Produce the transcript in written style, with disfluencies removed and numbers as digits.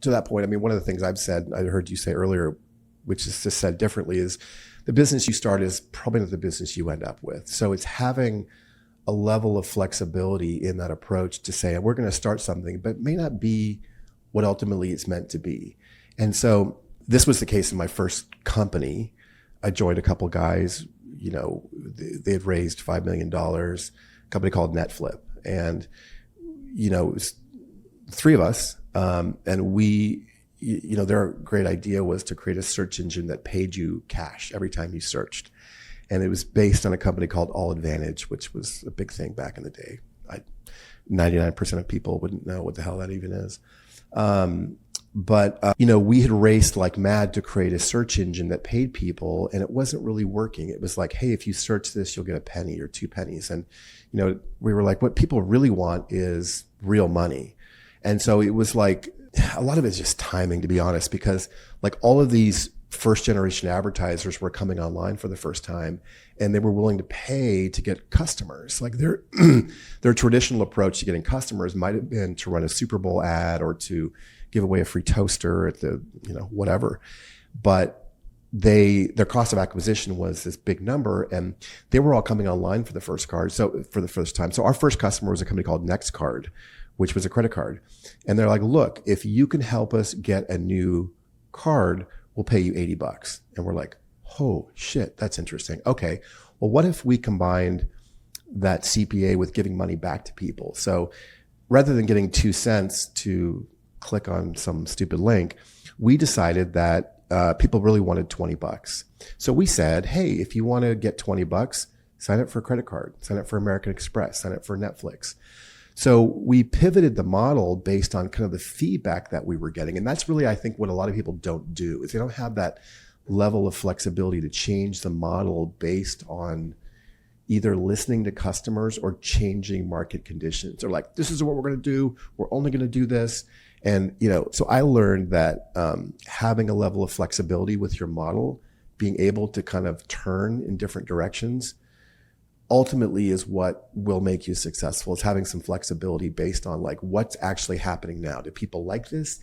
to that point, I mean, one of the things I've said, I heard you say earlier, which is just said differently, is the business you start is probably not the business you end up with. So it's having a level of flexibility in that approach to say, we're going to start something, but it may not be what ultimately it's meant to be. And so this was the case in my first company. I joined a couple guys, you know, they had raised $5 million, a company called NetFlip. And, you know, it was three of us. And we, you know, their great idea was to create a search engine that paid you cash every time you searched. And it was based on a company called All Advantage, which was a big thing back in the day. 99% of people wouldn't know what the hell that even is. But you know, we had raced like mad to create a search engine that paid people, and it wasn't really working. It was like, hey, if you search this, you'll get a penny or 2 pennies. And, you know, we were like, what people really want is real money. And so it was like, a lot of it's just timing, to be honest, because like all of these first generation advertisers were coming online for the first time, and they were willing to pay to get customers. Like their traditional approach to getting customers might have been to run a Super Bowl ad or to give away a free toaster at the, you know, whatever. But their cost of acquisition was this big number, and they were all coming online for the first time. So our first customer was a company called NextCard, which was a credit card. And they're like, look, if you can help us get a new card, we'll pay you $80. And we're like, oh shit, that's interesting. Okay. Well, what if we combined that CPA with giving money back to people? So rather than getting 2 cents to click on some stupid link, we decided that people really wanted $20. So we said, hey, if you want to get $20, sign up for a credit card, sign up for American Express, sign up for Netflix. So we pivoted the model based on kind of the feedback that we were getting. And that's really, I think, what a lot of people don't do, is they don't have that level of flexibility to change the model based on either listening to customers or changing market conditions. They're like, this is what we're going to do. We're only going to do this. And, you know, so I learned that having a level of flexibility with your model, being able to kind of turn in different directions, ultimately is what will make you successful. Is having some flexibility based on like what's actually happening now. Do people like this?